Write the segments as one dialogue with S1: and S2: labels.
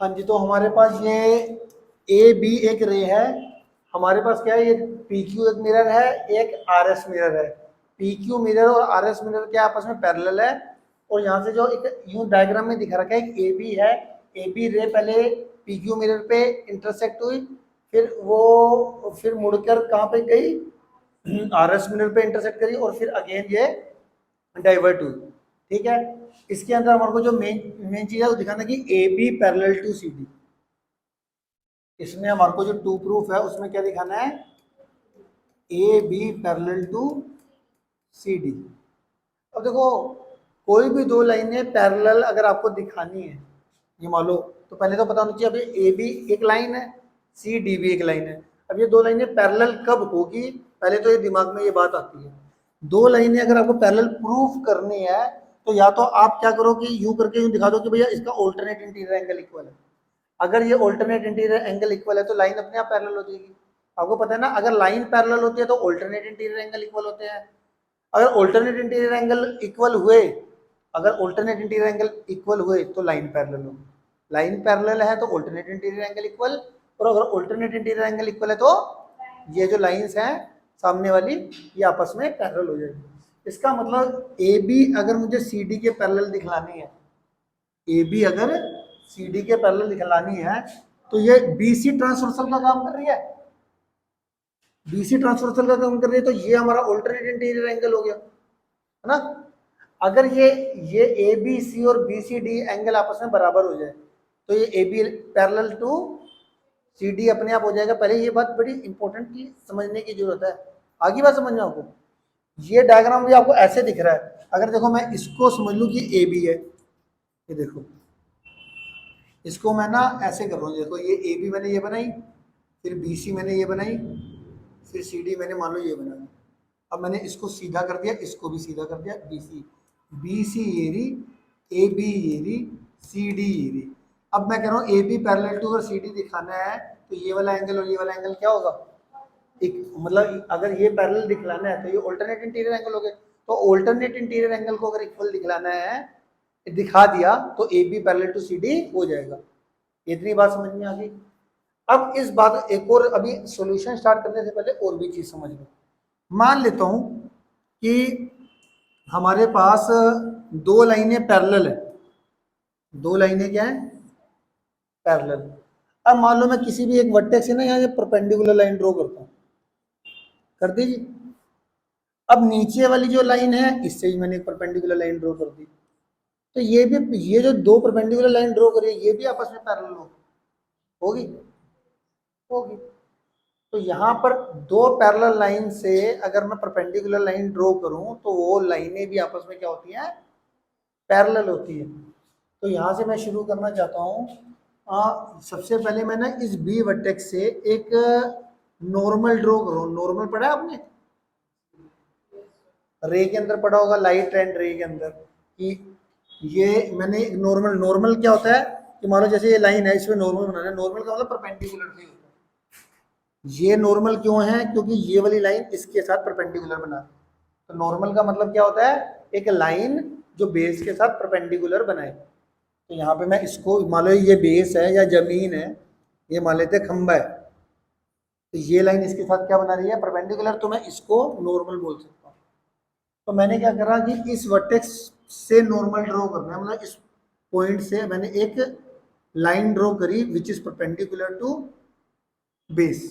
S1: हाँ जी, तो हमारे पास ये ए बी एक रे है। हमारे पास क्या है, ये पी क्यू एक मिरर है, एक आर एस मिरर है। पी क्यू मिरर और आर एस मिरर क्या आपस में पैरेलल है। और यहाँ से जो एक यूं डायग्राम में दिखा रखा है, एक ए बी है। ए बी रे पहले पी क्यू मिरर पे इंटरसेक्ट हुई, फिर मुड़कर कहाँ पे गई, आर एस मिरर पे इंटरसेक्ट करी, और फिर अगेन ये डाइवर्ट हुई। ठीक है। इसके अंदर हमारे को जो मेन मेन चीज है वो दिखाना कि A B parallel to C D. इसमें हमारे को जो टू प्रूफ है उसमें क्या दिखाना है, A B parallel to C D. अब देखो, कोई भी दो लाइनें पैरेलल अगर आपको दिखानी है, ये मान लो, तो पहले तो पता होना चाहिए अभी ए बी एक लाइन है, सी डी भी एक लाइन है। अब ये दो लाइनें पैरेलल कब होगी, पहले तो ये दिमाग में ये बात आती है। दो लाइनें अगर आपको पैरेलल प्रूफ करनी है, तो या तो आप क्या करो कि यूं करके यूं दिखा दो कि भैया इसका ऑल्टरनेट इंटीरियर एंगल इक्वल है। अगर ये ऑल्टरनेट इंटीरियर एंगल इक्वल है तो लाइन अपने आप पैरेलल हो जाएगी। आपको पता है ना, अगर लाइन पैरेलल होती है तो ऑल्टरनेट इंटीरियर एंगल इक्वल होते हैं। अगर ऑल्टरनेट इंटीरियर एंगल इक्वल हुए, अगर ऑल्टरनेट इंटीरियर एंगल इक्वल हुए तो लाइन पैरेलल होगी। लाइन पैरेलल है तो ऑल्टरनेट इंटीरियर एंगल इक्वल, और अगर ऑल्टरनेट इंटीरियर एंगल इक्वल है तो ये जो लाइंस हैं सामने वाली, ये आपस में पैरेलल हो जाएगी। इसका मतलब ए बी अगर मुझे सी डी के पैरेलल दिखलानी है, ए बी अगर सी डी के पैरेलल दिखलानी है, तो ये बी सी ट्रांसवर्सल का काम कर रही है। बीसी ट्रांसवर्सल का काम कर रही है, तो ये हमारा ऑल्टरनेट इंटीरियर एंगल हो गया, है ना। अगर ये ए बी सी और बी सी डी एंगल आपस में बराबर हो जाए, तो ये A B parallel to C D अपने आप हो जाएगा। पहले ये बात बड़ी इंपॉर्टेंट की समझने की जरूरत है। आगे बात समझ में आपको, ये डायग्राम भी आपको ऐसे दिख रहा है। अगर देखो मैं इसको समझ लूँ कि ए बी है, ये देखो, इसको मैं ना ऐसे कर रहा हूँ। देखो, ये ए बी मैंने ये बनाई, फिर बी सी मैंने ये बनाई, फिर सी डी मैंने मान लो ये बना दी। अब मैंने इसको सीधा कर दिया, इसको भी सीधा कर दिया, बी सी ये रही, ए बी ये रही, सी डी ये रही। अब मैं कह रहा हूँ ए बी पैरेलल टू अगर सी डी दिखाना है, तो ये वाला एंगल और ये वाला एंगल क्या होगा, एक मतलब अगर ये पैरेलल दिखलाना है तो ये ऑल्टरनेट इंटीरियर एंगल हो गए। तो ऑल्टरनेट इंटीरियर एंगल को अगर इक्वल दिखलाना है, दिखा दिया, तो A B parallel to C D हो जाएगा। इतनी बात समझ में आ गई। अब इस बात एक और, अभी सॉल्यूशन स्टार्ट करने से पहले और भी चीज समझ लो। मान लेता हूं कि हमारे पास दो लाइनें पैरेलल है। दो लाइनें क्या है, पैरेलल। अब मान लो मैं किसी भी एक वर्टेक्स से ना यहाँ परपेंडिकुलर लाइन ड्रॉ करता हूँ, कर दीजिए। अब नीचे वाली जो लाइन है, इससे ही मैंने एक परपेंडिकुलर लाइन ड्रॉ कर दी, तो ये भी, ये जो दो परपेंडिकुलर लाइन ड्रॉ करी है, ये भी आपस में पैरेलल होगी होगी। तो यहाँ पर दो पैरेलल लाइन से अगर मैं परपेंडिकुलर लाइन ड्रॉ करूं, तो वो लाइनें भी आपस में क्या होती हैं, पैरेलल होती है। तो यहाँ से मैं शुरू करना चाहता हूँ। सबसे पहले मैं ना इस बी वर्टेक्स से एक नॉर्मल ड्रॉ करूँ। नॉर्मल पढ़ा है आपने, रे के अंदर पढ़ा होगा, लाइट एंड रे के अंदर, कि ये मैंने एक नॉर्मल, नॉर्मल क्या होता है कि मान लो जैसे ये लाइन है, इसमें नॉर्मल बनाना है। नॉर्मल का मतलब परपेंडिकुलर नहीं होता। ये नॉर्मल क्यों है, क्योंकि ये वाली लाइन इसके साथ परपेंडिकुलर बना। तो नॉर्मल का मतलब क्या होता है, एक लाइन जो बेस के साथ परपेंडिकुलर बनाए। तो यहाँ पे मैं इसको मान लो ये बेस है या जमीन है, ये मान लेते हैं खंबा है, तो ये लाइन इसके साथ क्या बना रही है, परपेंडिकुलर, तो मैं इसको नॉर्मल बोल सकता हूँ। तो मैंने क्या करा कि इस वर्टेक्स से नॉर्मल ड्रॉ करना है, मतलब इस पॉइंट से मैंने एक लाइन ड्रॉ करी which is perpendicular to base.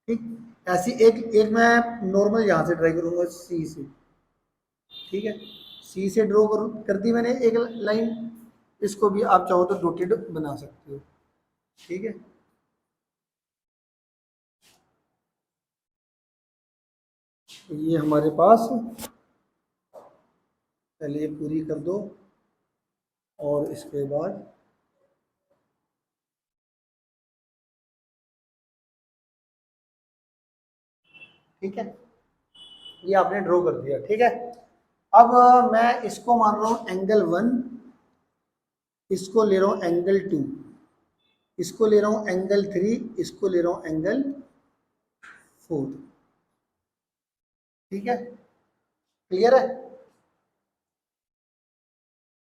S1: ठीक, ऐसी एक एक मैं नॉर्मल यहाँ से ड्राई करूंगा, सी से। ठीक है, सी से ड्रॉ कर दी मैंने एक लाइन। इसको भी आप चाहो तो डॉटेड बना सकते हो। ठीक है, तो ये हमारे पास, पहले ये पूरी कर दो, और इसके बाद ठीक है, ये आपने ड्रॉ कर दिया। ठीक है, अब मैं इसको मान रहा हूँ एंगल 1, इसको ले रहा हूँ एंगल 2, इसको ले रहा हूँ एंगल 3, इसको ले रहा हूँ एंगल 4। ठीक है, क्लियर है।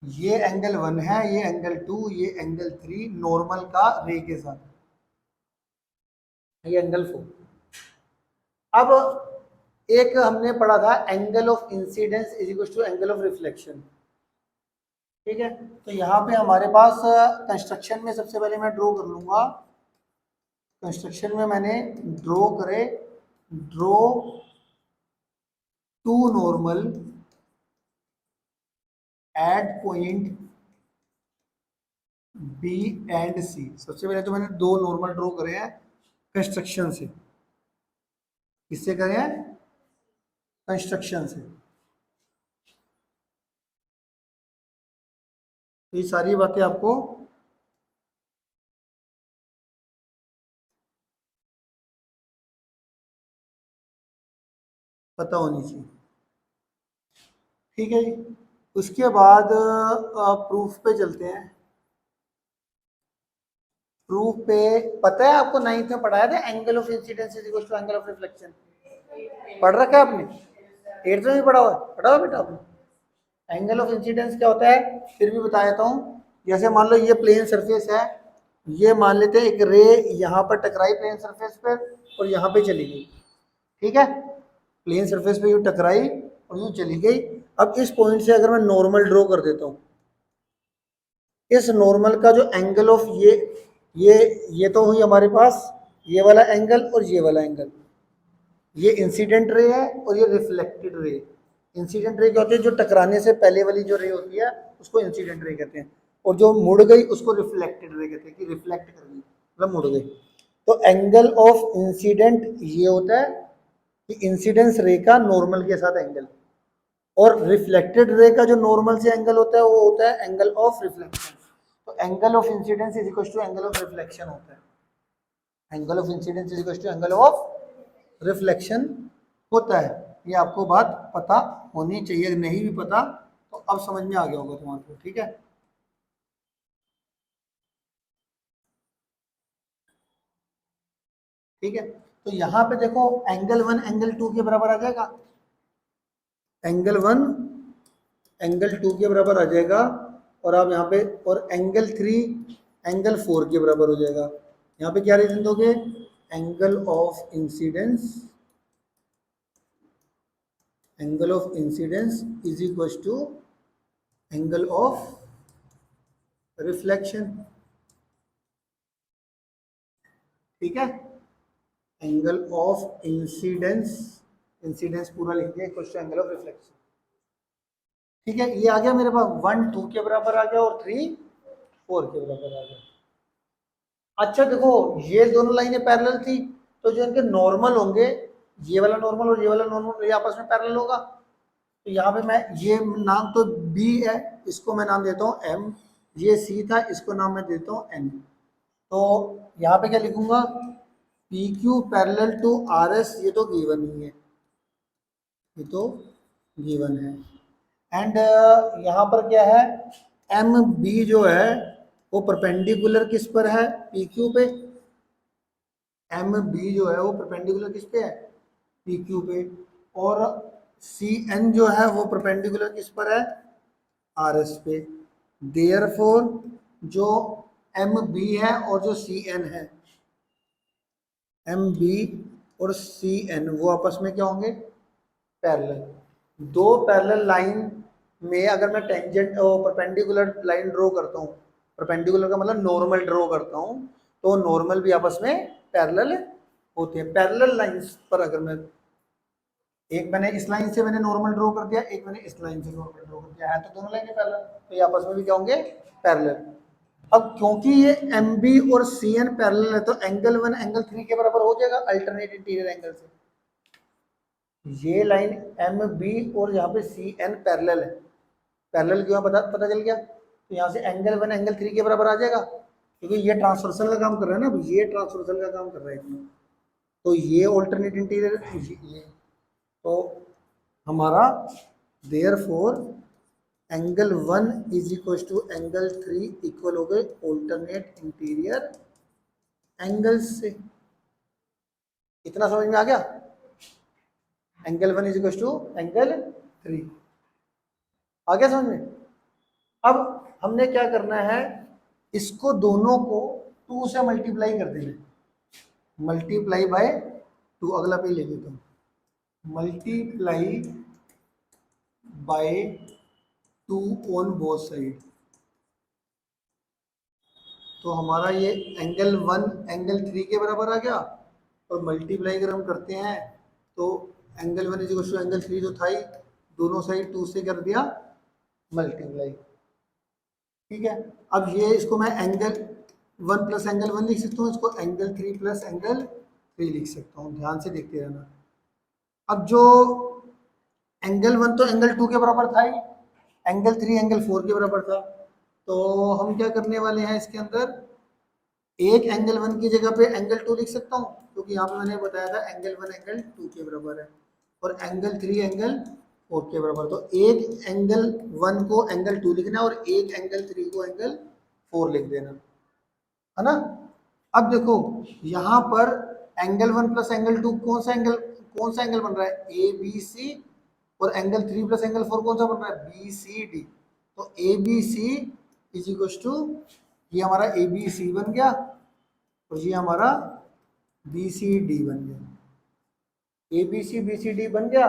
S1: ये एंगल 1 है, ये एंगल 2, ये एंगल 3 नॉर्मल का रे के साथ, ये एंगल 4। अब एक हमने पढ़ा था angle of incidence is equal to angle of reflection, ठीक है। तो यहाँ पे हमारे पास कंस्ट्रक्शन में सबसे पहले मैं ड्रॉ कर लूंगा। कंस्ट्रक्शन में मैंने ड्रॉ करे, draw to normal at point B and C. सबसे पहले तो मैंने दो नॉर्मल ड्रॉ करे हैं कंस्ट्रक्शन से। किससे करे हैं? कंस्ट्रक्शन से। तो ये सारी बातें आपको पता होनी चाहिए, ठीक है जी। उसके बाद प्रूफ पे चलते हैं। प्रूफ पे पता है आपको, नाइन्थ में पढ़ाया था angle of incidence is equal to angle of reflection, पढ़ रखा है आपने? एट्थ में भी पढ़ा हुआ है, पढ़ा हुआ बेटा आपने? एंगल ऑफ इंसिडेंस क्या होता है फिर भी बता देता हूँ। जैसे मान लो ये प्लेन सरफेस है, ये मान लेते हैं एक रे यहाँ पर टकराई प्लेन सरफेस पर और यहाँ पे चली गई, ठीक है। प्लेन सरफेस पे यूँ टकराई और यूँ चली गई। अब इस पॉइंट से अगर मैं नॉर्मल ड्रॉ कर देता हूँ, इस नॉर्मल का जो एंगल ऑफ ये तो हुई हमारे पास ये वाला एंगल और ये वाला एंगल, ये इंसिडेंट रे है और ये रिफ्लेक्टेड रे। इंसिडेंट रे क्या होती है? जो टकराने से पहले वाली जो रे होती है उसको इंसिडेंट रे कहते हैं, और जो मुड़ गई उसको रिफ्लेक्टेड रे कहते हैं, कि रिफ्लेक्ट कर गई मतलब मुड़ गई। तो एंगल ऑफ इंसिडेंट ये होता है कि इंसिडेंस रे का नॉर्मल के साथ एंगल, और रिफ्लेक्टेड रे का जो नॉर्मल से एंगल होता है वो होता है एंगल ऑफ रिफ्लेक्शन। तो angle of incidence is equal to angle of reflection होता है। Angle of incidence is equal to angle of reflection होता है। ये आपको बात पता होनी चाहिए, नहीं भी पता तो अब समझ में आ गया होगा तुम्हारे को, ठीक है। ठीक है, तो यहाँ पे देखो एंगल 1 एंगल 2 के बराबर आ जाएगा, एंगल 1 एंगल 2 के बराबर आ जाएगा, और आप यहाँ पे और एंगल 3 एंगल 4 के बराबर हो जाएगा। यहाँ पे क्या रीजन दोगे? Angle of incidence, angle of incidence is equal to angle of reflection, ठीक है। एंगल ऑफ इंसिडेंस, इंसिडेंस पूरा लिख दिया equal to angle of reflection, ठीक है। ये आ गया मेरे पास 1 2 के बराबर आ गया और 3 4 के बराबर आ गया। अच्छा देखो, ये दोनों लाइनें पैरेलल थी, तो जो इनके नॉर्मल होंगे, ये वाला नॉर्मल और ये वाला नॉर्मल, ये आपस में पैरेलल होगा। तो यहाँ पे मैं ये नाम तो बी है, इसको मैं नाम देता हूँ एम, ये सी था, इसको नाम मैं देता हूँ एन। तो यहाँ पे क्या लिखूंगा? P Q parallel to R S, ये तो गिवन ही है, ये तो गिवन है। एंड यहाँ पर क्या है? एम बी जो है वो परपेंडिकुलर किस पर है? पी क्यू पे। एम बी जो है वो परपेंडिकुलर किस पे है? पी क्यू पे। और सी एन जो है वो परपेंडिकुलर किस पर है? आर एस पे। देयरफॉर जो एम बी है और जो सी एन है, एम बी और सी एन वो आपस में क्या होंगे? पैरेलल। दो पैरेलल लाइन में अगर मैं टेंजेंट परपेंडिकुलर लाइन ड्रॉ करता हूँ, परपेंडिकुलर का मतलब नॉर्मल ड्रॉ करता हूँ, तो नॉर्मल भी आपस में पैरेलल होते हैं। पैरेलल लाइंस पर अगर मैं एक मैंने इस लाइन से मैंने नॉर्मल ड्रॉ कर दिया, एक मैंने इस लाइन से नॉर्मल ड्रॉ कर दिया है, तो दोनों लाइनें पैरेलल, तो ये आपस में भी क्या होंगे? पैरेलल। अब क्योंकि ये एम बी और सी एन पैरेलल है, तो एंगल 1 एंगल 3 के बराबर हो जाएगा अल्टरनेट इंटीरियर एंगल से। ये लाइन एम बी और यहाँ पे सी एन पैरेलल है। पैरेलल क्यों है पता पता चल गया? तो यहाँ से एंगल 1 एंगल 3 के बराबर आ जाएगा, क्योंकि ये ट्रांसवर्सल का काम कर रहा है ना, ये ट्रांसवर्सल का काम कर रहा है इसमें। तो ये ऑल्टरनेट इंटीरियर, ये तो हमारा therefore angle 1 is equal to angle 3 इक्वल हो गए ऑल्टरनेट इंटीरियर एंगल्स से। इतना समझ में आ गया? Angle 1 is equal to angle 3 आ गया समझ में? अब हमने क्या करना है, इसको दोनों को 2 से मल्टीप्लाई कर देना, मल्टीप्लाई बाय 2, अगला पे ले लेता हूँ, multiply by 2 on both side. तो हमारा ये एंगल 1 एंगल 3 के बराबर आ गया, और मल्टीप्लाई अगर हम करते हैं तो एंगल 1 इज टू एंगल 3 जो था ही, दोनों साइड 2 से कर दिया मल्टीप्लाई। ठीक है, अब ये इसको मैं एंगल 1 प्लस एंगल 1 लिख सकता हूँ, इसको एंगल 3 प्लस एंगल 3 लिख सकता हूँ, ध्यान से देखते रहना। अब जो एंगल 1 तो एंगल 2 के बराबर था ही, एंगल 3 एंगल 4 के बराबर था, तो हम क्या करने वाले हैं इसके अंदर, एक एंगल 1 की जगह पे एंगल 2 लिख सकता हूँ, क्योंकि यहाँ पे मैंने बताया था एंगल 1 एंगल 2 के बराबर है, और एंगल 3 एंगल 4 के बराबर। तो एक एंगल 1 को एंगल 2 लिखना और एक एंगल 3 को एंगल 4 लिख देना, है ना। अब देखो यहाँ पर एंगल 1 प्लस एंगल 2 कौन सा एंगल बन रहा है, ए बी सी, और एंगल 3 प्लस एंगल 4 कौन सा बन रहा है, बी सी डी। तो A B C is equal to, ये हमारा ए बी सी बन गया, और ये हमारा बी सी डी बन गया, ए बी सी डी बन गया।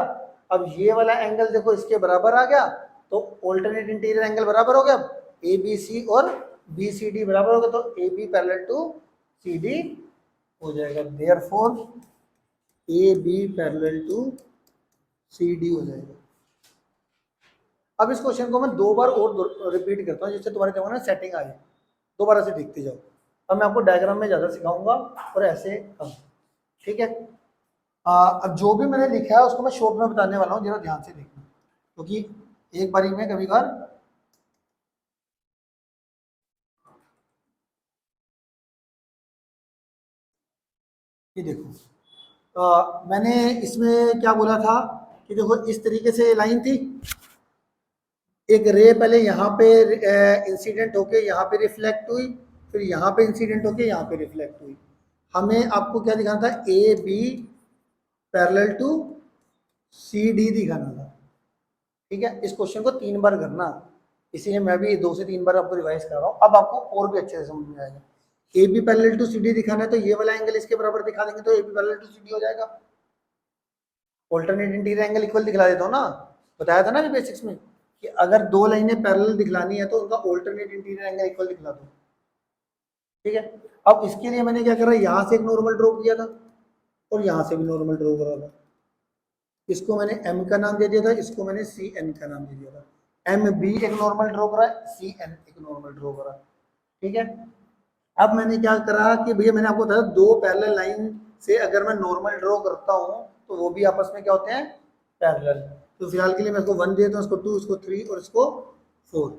S1: अब ये वाला एंगल देखो इसके बराबर आ गया, तो ऑल्टरनेट इंटीरियर एंगल बराबर हो गया, ए बी सी और बी सी डी बराबर हो गया, तो A B parallel to C D हो जाएगा, therefore A B parallel to C D हो जाएगा। अब इस क्वेश्चन को मैं 2 बार और रिपीट करता हूँ, जिससे तुम्हारे दिमाग में सेटिंग आ जाए, दोबारा से देखते जाओ। अब मैं आपको डायग्राम में ज़्यादा सिखाऊंगा और ऐसे कम, ठीक है। अब जो भी मैंने लिखा है उसको मैं शॉर्ट में बताने वाला हूँ, जरा ध्यान से देखना, क्योंकि एक बारी में कभी कभार ये देखो, मैंने इसमें क्या बोला था कि देखो इस तरीके से लाइन थी, एक रे पहले यहाँ पे इंसिडेंट होके यहाँ पे रिफ्लेक्ट हुई, फिर यहाँ पे इंसिडेंट होके यहाँ पे रिफ्लेक्ट हुई। हमें आपको क्या दिखाना था, A B parallel to C D दिखाना था, ठीक है। इस क्वेश्चन को 3 बार करना, इसीलिए मैं भी 2 से 3 बार आपको रिवाइज कर रहा हूँ, अब आपको और भी अच्छे से समझ में आएगा। A B parallel to C D दिखाना है, तो ये वाला एंगल इसके बराबर दिखा देंगे, तो A B parallel to C D हो जाएगा। ऑल्टरनेट इंटीरियर एंगल इक्वल दिखला देता हूँ ना, बताया था ना अभी बेसिक्स में कि अगर 2 लाइनें पैरेलल दिखलानी है तो उनका ऑल्टरनेट इंटीरियर एंगल इक्वल दिखला दो, ठीक है। अब इसके लिए मैंने क्या करा, यहाँ से एक नॉर्मल ड्रॉ किया था और यहाँ से भी नॉर्मल ड्रॉ करा था, इसको मैंने m का नाम दे दिया था, इसको मैंने सी एन का नाम दे दिया था। एम बी एक नॉर्मल ड्रॉ करा, सी एन एक नॉर्मल ड्रॉ करा, ठीक है। अब मैंने क्या करा कि भैया मैंने आपको बताया 2 पैरेलल लाइन से अगर मैं नॉर्मल ड्रॉ करता हूँ तो वो भी आपस में क्या होते हैं, पैरेलल। तो फिलहाल के लिए मैं इसको 1 देता हूँ, इसको 2, इसको 3 और इसको 4,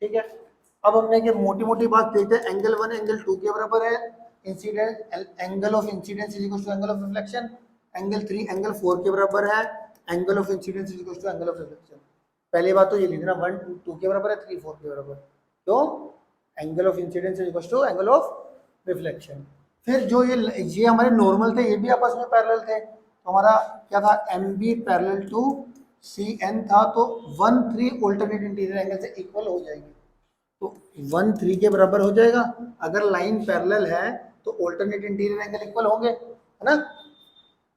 S1: ठीक है। अब हमने कि मोटी मोटी बात देखते हैं, एंगल 1 एंगल 2 के बराबर है, incident angle of incidence is equal to angle of reflection, angle 3 angle 4 के बराबर है, angle of incidence is equal to angle of reflection. पहली बात तो ये लिख देना, 1 2 के बराबर है, 3 4 के बराबर, क्यों, angle of incidence is equal to angle of reflection. फिर जो ये हमारे नॉर्मल थे, ये भी आपस में पैरेलल थे, तो हमारा क्या था, M B parallel to C N था, तो 1 3 ऑल्टरनेट इंटीरियर एंगल से इक्वल हो जाएगी, तो 1 3 के बराबर हो जाएगा। अगर लाइन पैरेलल है तो ऑल्टरनेट इंटीरियर एंगल इक्वल होंगे, है ना।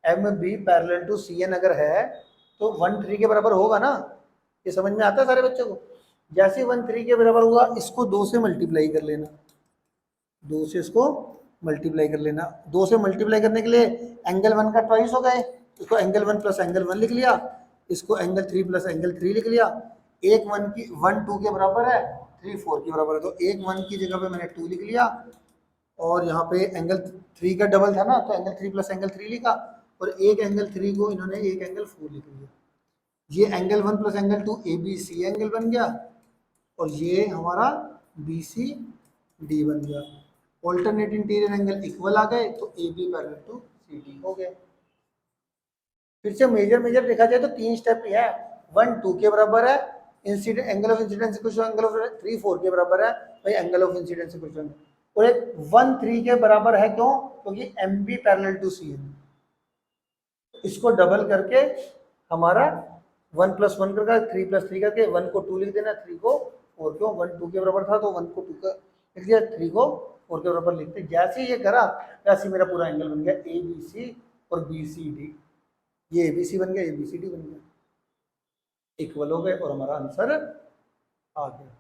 S1: M B parallel to C N अगर है तो 1 3 के बराबर होगा ना, ये समझ में आता है सारे बच्चों को। जैसे 1 3 के बराबर हुआ, इसको 2 से मल्टीप्लाई कर लेना, 2 से इसको मल्टीप्लाई कर लेना, 2 से मल्टीप्लाई करने के लिए एंगल 1 का ट्वाइस हो गए, इसको एंगल 1 प्लस एंगल 1 लिख लिया, इसको एंगल 3 प्लस एंगल 3 लिख लिया। एक 1 2 के बराबर है, 3 4 के बराबर है, तो एक 1 की जगह पे मैंने 2 लिख लिया, और यहाँ पे एंगल 3 का डबल था ना, तो एंगल 3 प्लस एंगल 3 लिखा, और एक एंगल 3 को इन्होंने एक एंगल 4 लिख लिया। ये angle 1 plus angle 2 A B C angle बन गया, और ये हमारा बी सी डी बन गया। ऑल्टरनेट इंटीरियर एंगल इक्वल आ गए, तो A B parallel to C D हो गए। फिर से मेजर देखा जाए तो 3 स्टेप ही है, 1 2 के बराबर है, इंसिडेंट एंगल ऑफ इंसिडेंस कुछ एंगल ऑफ 3 4 के बराबर है, भाई एंगल ऑफ इंसिडेंस कुछ, और एक 1 3 के बराबर है, क्यों, क्योंकि M B parallel to C N, इसको डबल करके हमारा 1 प्लस 1 करके 3 प्लस 3 करके 1 को 2 लिख देना, 3 को 4 क्यों, 1 2 के बराबर था तो 1 को 2 का लिख दिया, 3 को 4 के बराबर लिखते। जैसे ये करा वैसे मेरा पूरा एंगल बन गया ए बी सी और बी सी डी। ये ए बी सी बन गया, ए बी सी डी बन गया, इक्वल हो गए और हमारा आंसर आ गया।